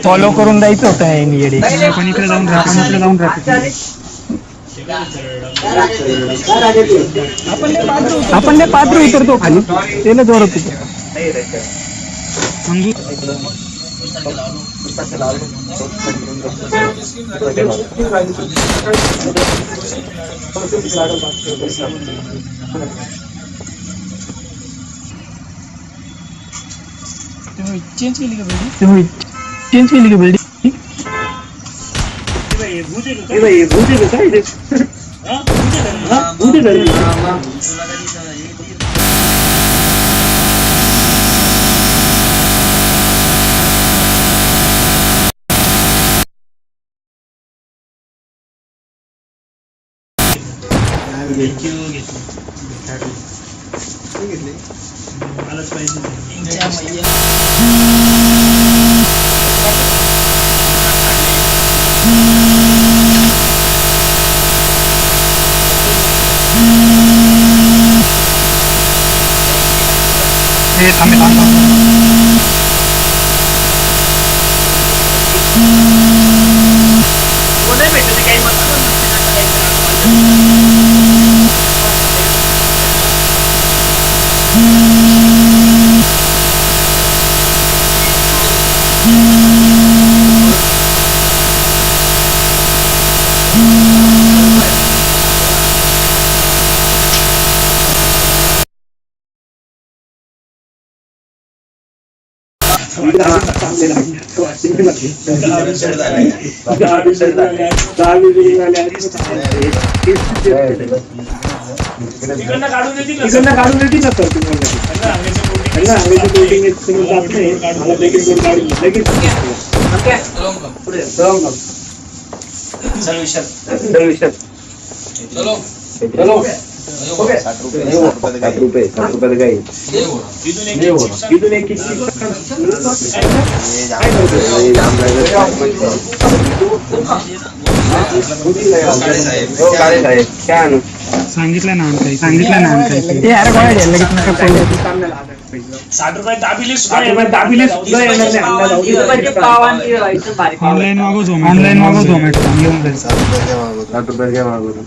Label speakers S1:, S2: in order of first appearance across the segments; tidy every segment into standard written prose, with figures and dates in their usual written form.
S1: Follow करून जायचं होतं येडे. आपण इकडे जाऊन आपण पात्र उतरतो खाली त्याला जोरात उतरतो. चेंज केली का बिल्डिंग? सांगितलं ना ते अरे काय लगेच नका 60 रुपये दाबिलीस ऑनलाईन मागव झोमॅटो घेऊन जाईल. 60 रुपये काय मागवतो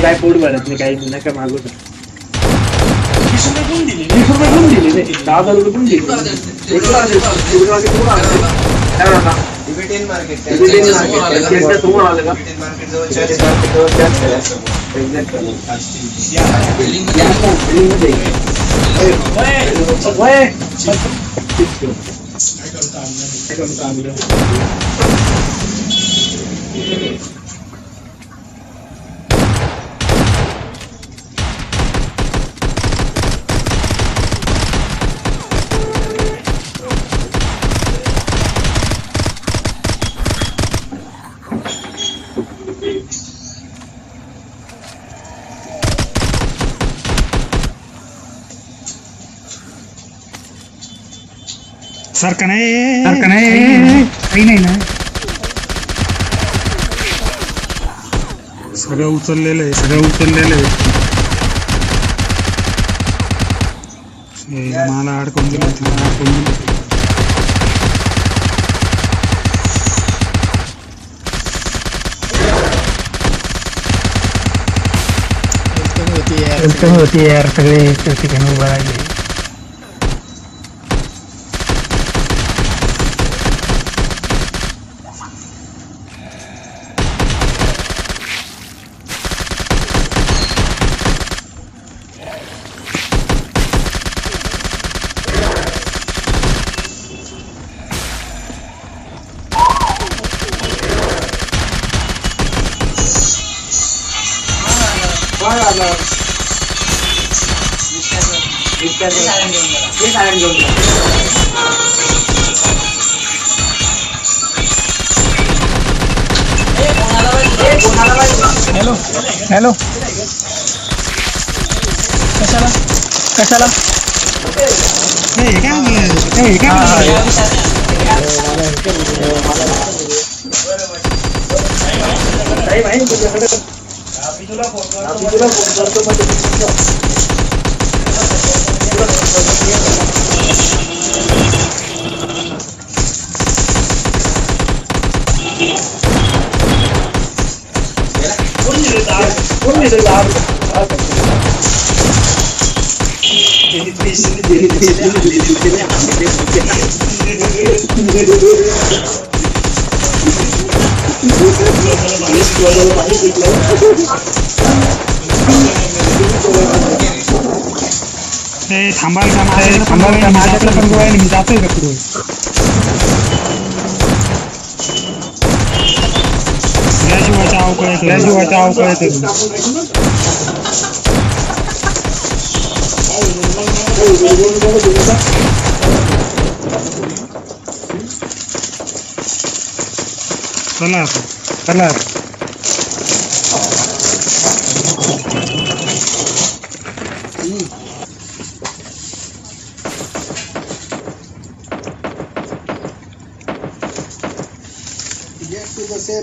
S1: काय पोट भरत नाही काही नका मागू. 20 रुपये दिले 10,000 रुपये दिले. सारखं नाही काही नाही ना. सगळं उचललेलं आहे मला अडकून दिलं. होती यार सगळे ठिकाणी उभं राहिले. हॅलो कशाला
S2: थांबाल का माझ्याकडे पण गोळ्या मी जातोय का पुढे जीवाचा अवकाळ चला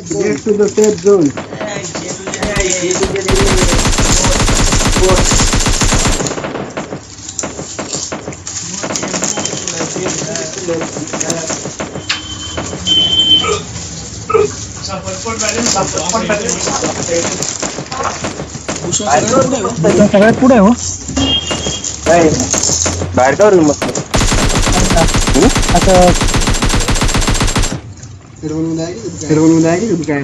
S3: Get to the safe zone.
S2: सगळ्यात पुढे हो
S3: बाहेर का रूम
S2: आता
S3: फिरवून जाएगी तुम काय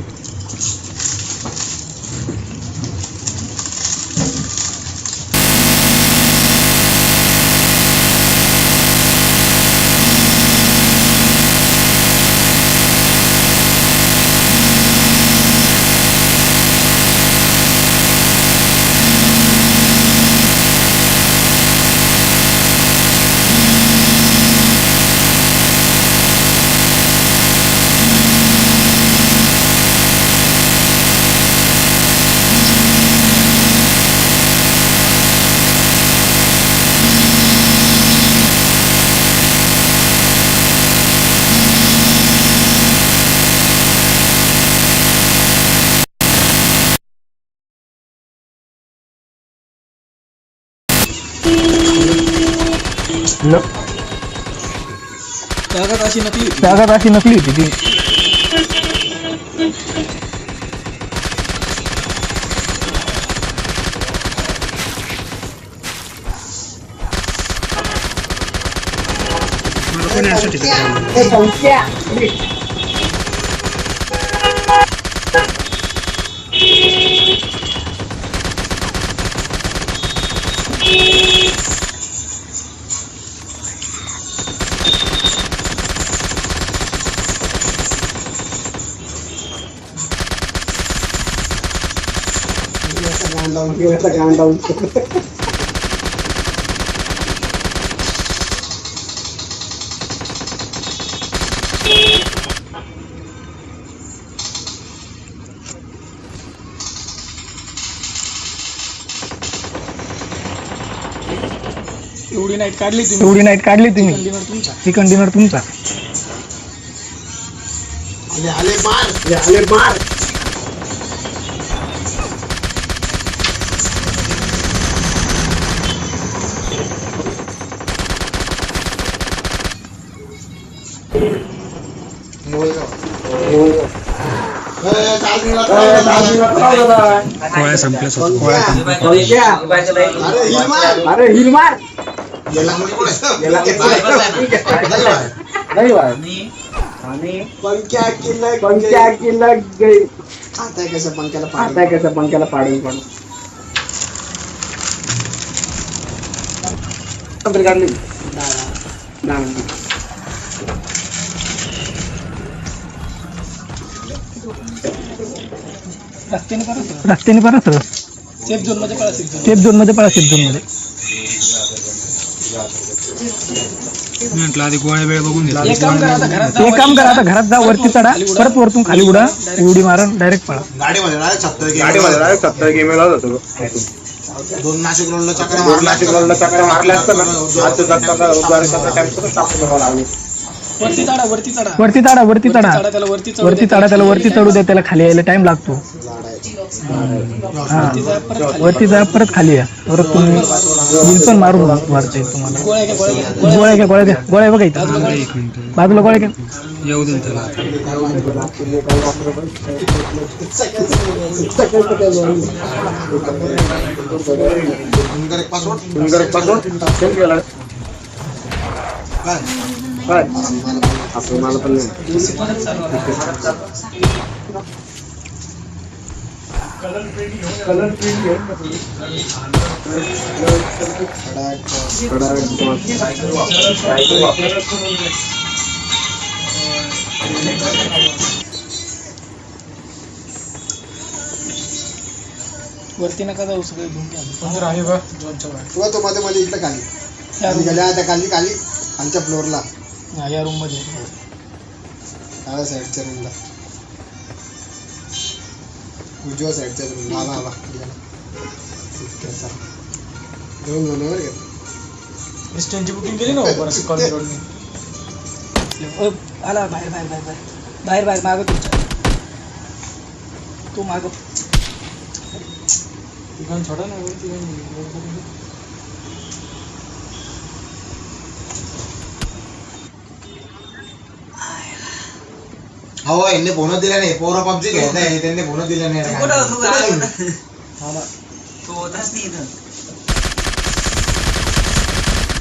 S2: त्यागात अशी नकली होती ती कोणी असं
S3: डाउन
S2: एवढी नाईट काढली तुम्ही ती कंटेनर तुमचा
S3: आले मार
S2: गोळ्या संपल्या
S3: अरे हिल मार पंख्या गई आता है कैसे पंख्याला पाडून काढली
S2: रस्त्याने परत सेफ झोन मध्ये पळा सेफ झोन मध्ये म्हटलं आधी गोळ्या वेळ बघून घेतला एक काम करा आता घरात जा वरती चढा परत वरतून खाली उडी मारा डायरेक्ट पळा
S3: गाडीमध्ये 70 गेमेला होतो दोन नाशिक रोडला चक्कर मारल्या असतं ना
S2: वरती चढा वरती चढू द्या त्याला खाली यायला टाइम लागतो वरती जा परत खाली या परत तुम्ही बिल पण मारून मारते तुम्हाला गोळ्या बघा इथं बाजूला गोळ्या घ्या येऊ दे त्याला
S3: काय आपण मला पण नाही
S1: कलर प्रिंट घेऊन का तुम्ही?
S2: वरती नका जाऊ सगळे घेऊन घ्या.
S4: किंवा तो मध्ये मध्ये इकडे खाली
S2: या room-
S4: गेल्या त्या खाली खाली खालच्या फ्लोअरला
S2: हा, या रूम मध्ये
S4: डाव्या साईडच्या रूमला उजव्या साईडच्या रूमला आला आला दोन बनवर घेतला
S2: स्टँडची बुकिंग केली ना आला बाहेर बाहेर बाहेर बाहेर बाहेर बाहेर मागं तुमच्या तू मागं दुकान छोडा ना
S4: हो यांनी फोन दिला नाही पोरं पबजी घेत नाही त्यांनी फोन दिला नाही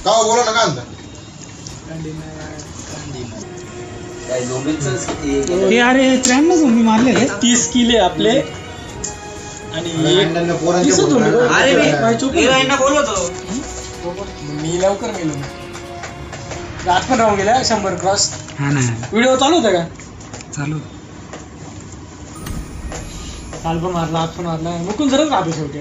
S4: का बोला ना का
S2: ते अरे 93 झोंबी मारले 30 किले आपले आणि मी लवकर मेलो रात पण राहून गेला 100 क्रॉस व्हिडिओ चालू होता का चालू काल पण मारला आज पण मारला मुकून जरच राहतो शेवटी